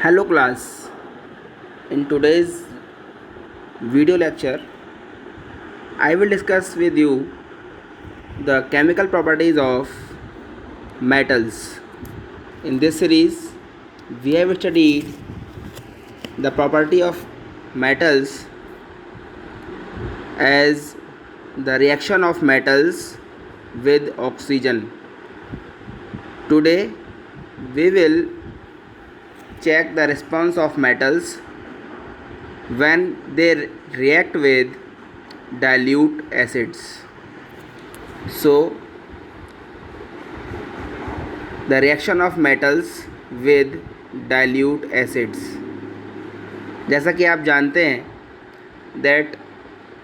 Hello class. In today's video lecture, I will discuss with you the chemical properties of metals. In this series, we have studied the property of metals as the reaction of metals with oxygen. Today, we will check the response of metals when they react with dilute acids. So, the reaction of metals with dilute acids. जैसा कि आप जानते हैं that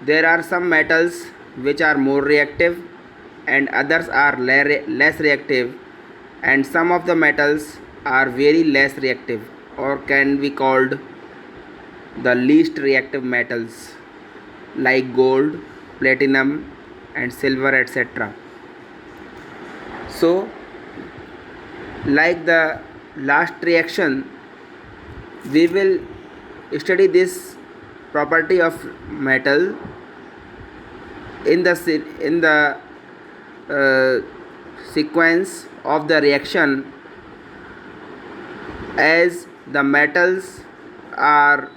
there are some metals which are more reactive and others are less reactive, and some of the metals are very less reactive or can be called the least reactive metals like gold, platinum and silver, etc. So like the last reaction, we will study this property of metal in the sequence of the reaction as the metals are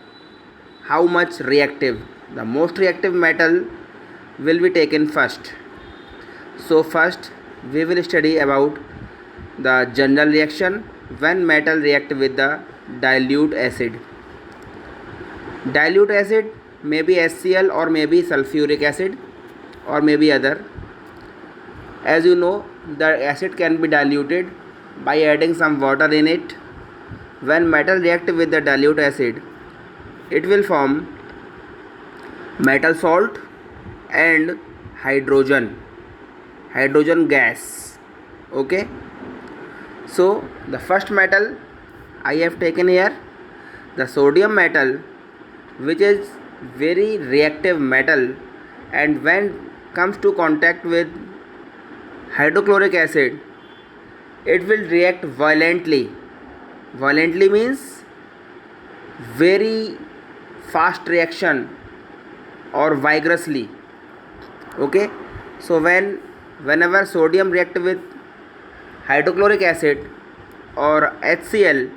how much reactive. The most reactive metal will be taken first. So first we will study about the general reaction when metal react with the dilute acid. Dilute acid may be HCl or may be sulfuric acid or may be other. As you know, the acid can be diluted by adding some water in it. When metal react with the dilute acid, it will form metal salt and hydrogen gas. Okay, so the first metal I have taken here, the sodium metal, which is very reactive metal, and when comes to contact with hydrochloric acid, it will react violently. Violently means very fast reaction or vigorously. Okay, so whenever sodium react with hydrochloric acid or HCl,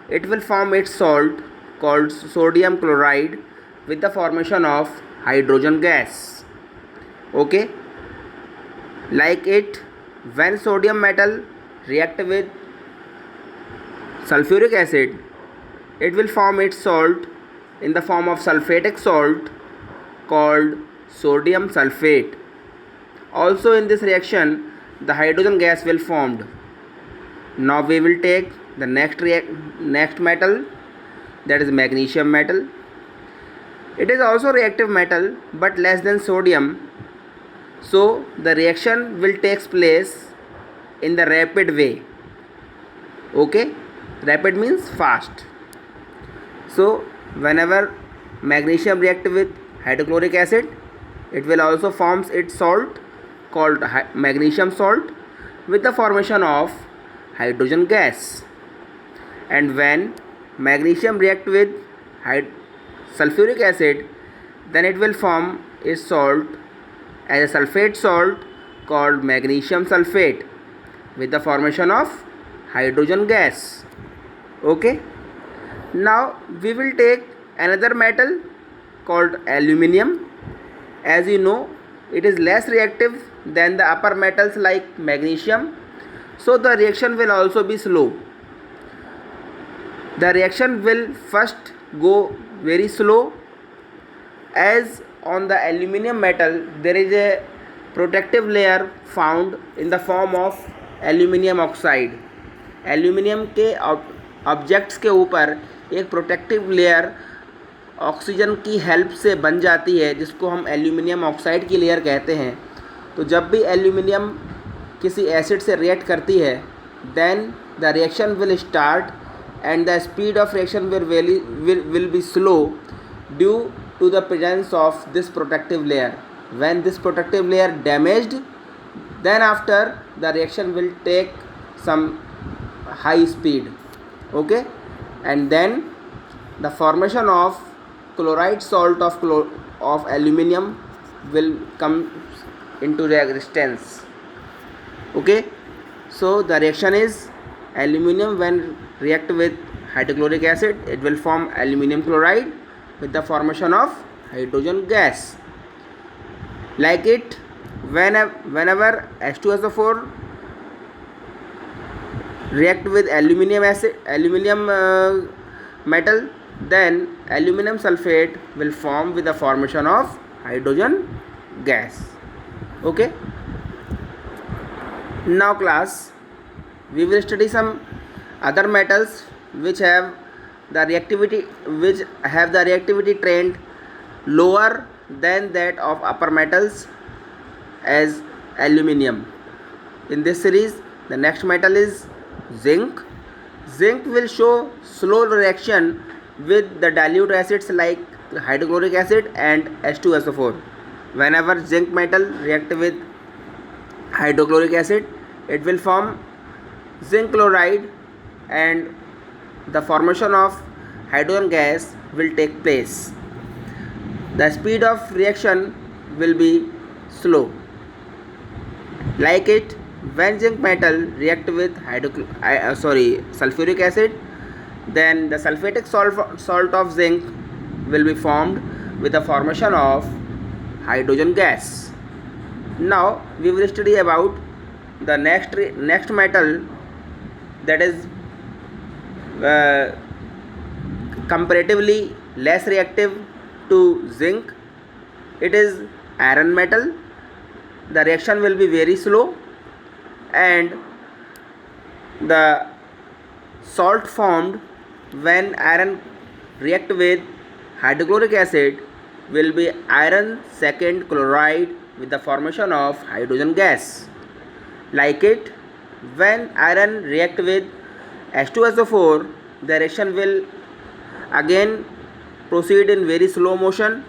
it will form its salt called sodium chloride with the formation of hydrogen gas. Okay, like it, when sodium metal react with sulfuric acid, it will form its salt in the form of sulfatic salt called sodium sulfate. Also in this reaction, the hydrogen gas will formed. Now we will take the next metal, that is magnesium metal. It is also reactive metal but less than sodium, so the reaction will takes place in the rapid way. Okay, rapid means fast. So whenever magnesium react with hydrochloric acid, it will also forms its salt called magnesium salt with the formation of hydrogen gas. And when magnesium react with sulfuric acid, then it will form its salt as a sulfate salt called magnesium sulfate with the formation of hydrogen gas. Okay, now we will take another metal called aluminium. As you know, it is less reactive than the upper metals like magnesium, so the reaction will also be slow. The reaction will first go very slow, as on the aluminium metal there is a protective layer found in the form of aluminium oxide. Aluminium के objects के ऊपर एक protective layer oxygen की help से बन जाती है, जिसको हम एल्यूमिनियम ऑक्साइड की लेयर कहते हैं. तो जब भी एल्यूमिनियम किसी एसिड से रिएक्ट करती है, then the reaction will start and the speed of reaction will be slow due to the presence of this protective layer. When this protective layer damaged, then after the reaction will take some high speed. Okay, and then the formation of chloride salt of aluminum will come into the existence. Okay, so the reaction is aluminum when react with hydrochloric acid, it will form aluminum chloride with the formation of hydrogen gas. Like it, whenever H2SO4 react with aluminum metal, then aluminum sulfate will form with the formation of hydrogen gas. Okay, now class, we will study some other metals which have the reactivity trend lower than that of upper metals as aluminum. In this series, the next metal is zinc. Zinc will show slow reaction with the dilute acids like hydrochloric acid and H2SO4. Whenever zinc metal react with hydrochloric acid, it will form zinc chloride and the formation of hydrogen gas will take place. The speed of reaction will be slow. Like it, when zinc metal react with sulfuric acid, then the sulfatic salt of zinc will be formed with the formation of hydrogen gas. Now we will study about the next metal that is comparatively less reactive to zinc. It is iron metal. The reaction will be very slow and the salt formed when iron react with hydrochloric acid will be iron second chloride with the formation of hydrogen gas. Like it, when iron react with H2SO4, the reaction will again proceed in very slow motion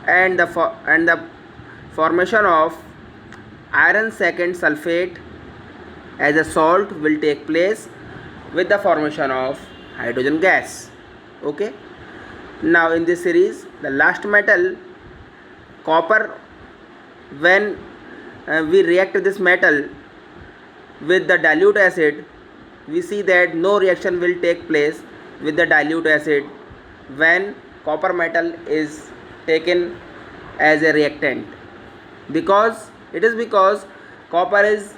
and the formation of iron second sulfate as a salt will take place with the formation of hydrogen gas. Okay, now in this series, the last metal, copper, when we react this metal with the dilute acid, we see that no reaction will take place with the dilute acid when copper metal is taken as a reactant, because copper is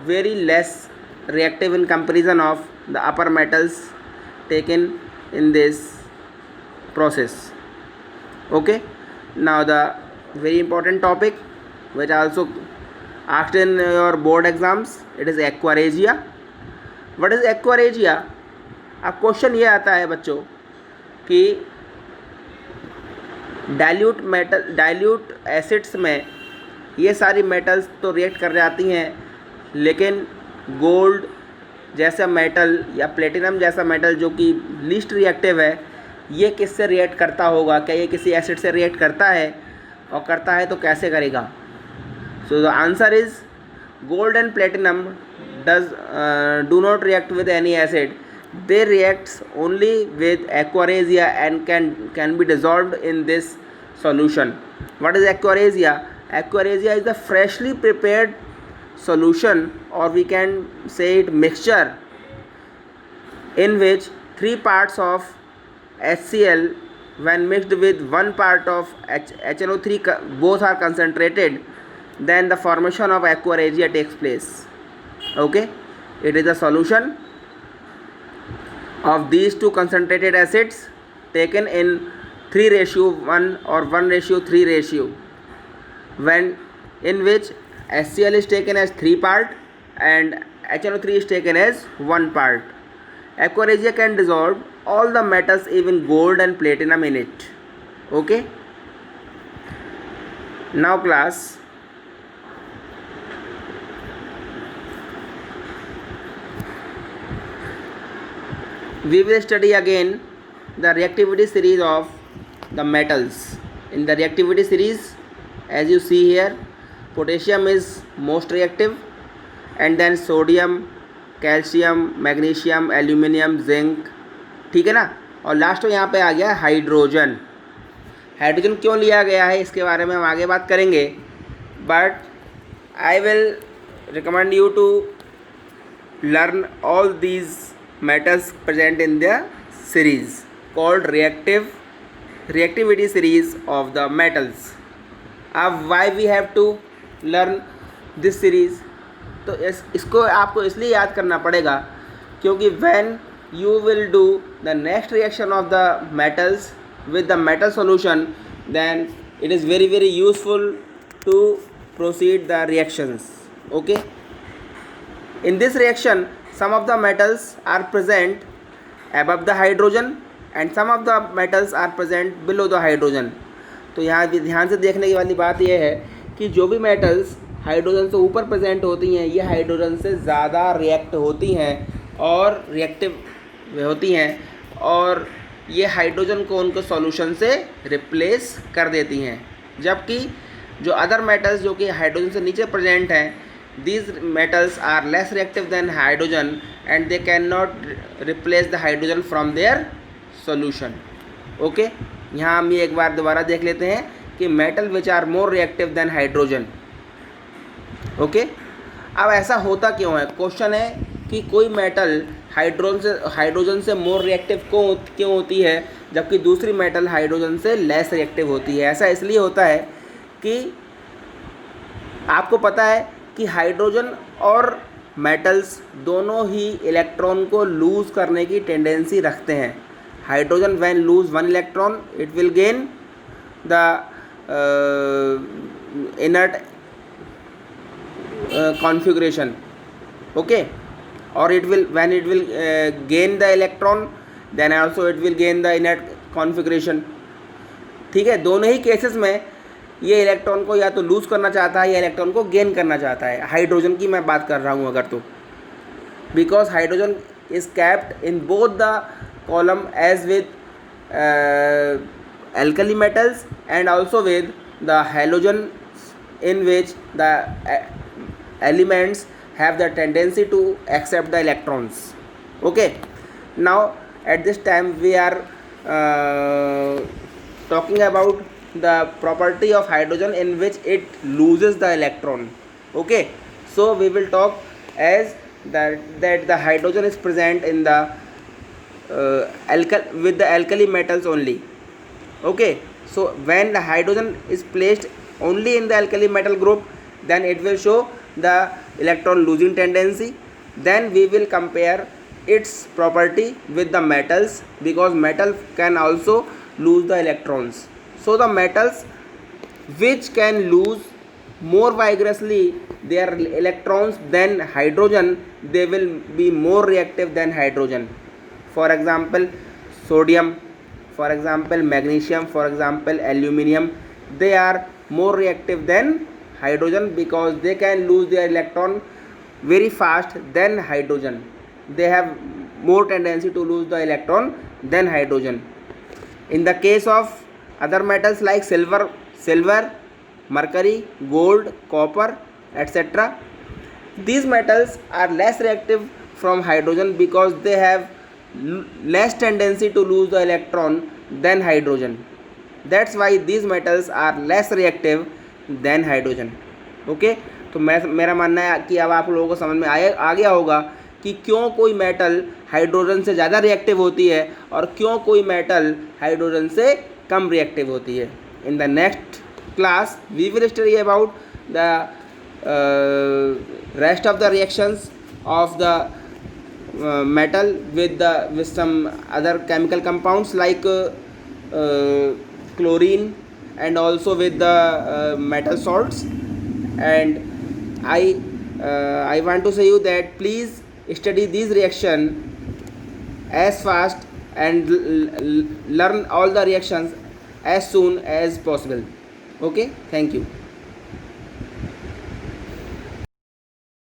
very less reactive in comparison of the upper metals taken in this process. Okay, now the very important topic which also asked in your board exams, it is aquaregia. What is aquaregia? अब question ये आता है बच्चों कि dilute acids में ये सारी metals तो रिएक्ट कर जाती हैं, लेकिन गोल्ड जैसा मेटल या प्लेटिनम जैसा मेटल जो कि लीस्ट रिएक्टिव है, ये किससे रिएक्ट करता होगा? क्या ये किसी एसिड से रिएक्ट करता है, और करता है तो कैसे करेगा? So the answer is gold and platinum do not react with any acid. They react only with aquaresia and can be dissolved in this solution. What is aquaresia? Aquaresia is the freshly prepared solution, or we can say it mixture, in which 3 parts of HCl when mixed with 1 part of HNO3 both are concentrated, then the formation of aquaregia takes place. Okay, it is a solution of these two concentrated acids taken in 3:1 or 1:3 ratio, when in which HCl is taken as 3 part and HNO3 is taken as 1 part. Aquaregia can dissolve all the metals, even gold and platinum in it. Okay, now class, we will study again the reactivity series of the metals. In the reactivity series, as you see here, potassium is most reactive, and then sodium, calcium, magnesium, aluminum, zinc, ठीक है ना। और last में यहाँ पे आ गया hydrogen. Hydrogen क्यों लिया गया है इसके बारे में हम आगे बात करेंगे, but I will recommend you to learn all these metals present in the series called reactivity series of the metals. अब why we have to learn this series, तो इसको आपको इसलिए याद करना पड़ेगा क्योंकि when you will do the next reaction of the metals with the metal solution, then it is very very useful to proceed the reactions. Okay, in this reaction some of the metals are present above the hydrogen and some of the metals are present below the hydrogen. तो यहाँ भी ध्यान से देखने की वाली बात यह है कि जो भी मेटल्स हाइड्रोजन से ऊपर प्रेजेंट होती हैं ये हाइड्रोजन से ज़्यादा रिएक्ट होती हैं और रिएक्टिव होती हैं, और ये हाइड्रोजन को उनको सॉल्यूशन से रिप्लेस कर देती हैं, जबकि जो अदर मेटल्स जो कि हाइड्रोजन से नीचे प्रेजेंट हैं, these metals are less reactive than hydrogen and they cannot replace the hydrogen from their solution. Okay, यहाँ हम ये एक बार दोबारा देख लेते हैं कि metal which are more reactive than hydrogen. Okay, अब ऐसा होता क्यों है, क्वेश्चन है कि कोई मेटल हाइड्रोजन से मोर रिएक्टिव क्यों होती है जबकि दूसरी मेटल हाइड्रोजन से लेस रिएक्टिव होती है। ऐसा इसलिए होता है कि आपको पता है कि हाइड्रोजन और मेटल्स दोनों ही इलेक्ट्रॉन को लूज़ करने की टेंडेंसी रखते हैं। Hydrogen when lose one electron it will gain the inert configuration. Okay, or it will when it will gain the electron then also it will gain the inert configuration. ठीक है, दोनों ही cases में ये electron को या तो loose करना चाहता है या इलेक्ट्रॉन को गेन करना चाहता है। हाइड्रोजन की मैं बात कर रहा हूँ अगर तो, because hydrogen is capped in both the column as with alkali metals and also with the halogen in which the elements have the tendency to accept the electrons. Okay, now at this time we are talking about the property of hydrogen in which it loses the electron. Okay, so we will talk as that the hydrogen is present in the with the alkali metals only. Okay, so when the hydrogen is placed only in the alkali metal group, then it will show the electron losing tendency. Then we will compare its property with the metals, because metal can also lose the electrons. So the metals which can lose more vigorously their electrons than hydrogen, they will be more reactive than hydrogen. For example, sodium, for example magnesium, for example aluminium, they are more reactive than hydrogen because they can lose their electron very fast than hydrogen. They have more tendency to lose the electron than hydrogen. In the case of other metals like silver, mercury, gold, copper, etc., these metals are less reactive from hydrogen because they have less tendency to lose the electron than hydrogen. That's why these metals are less reactive than hydrogen. Okay, तो मेरा मानना है कि अब आप लोगों को समझ में आ गया होगा कि क्यों कोई मेटल हाइड्रोजन से ज़्यादा रिएक्टिव होती है और क्यों कोई मेटल हाइड्रोजन से कम रिएक्टिव होती है. In the next class we will study about the rest of the reactions of the metal with some other chemical compounds like chlorine and also with the metal salts. And I want to say you that please study these reaction as fast and learn all the reactions as soon as possible. Okay, thank you.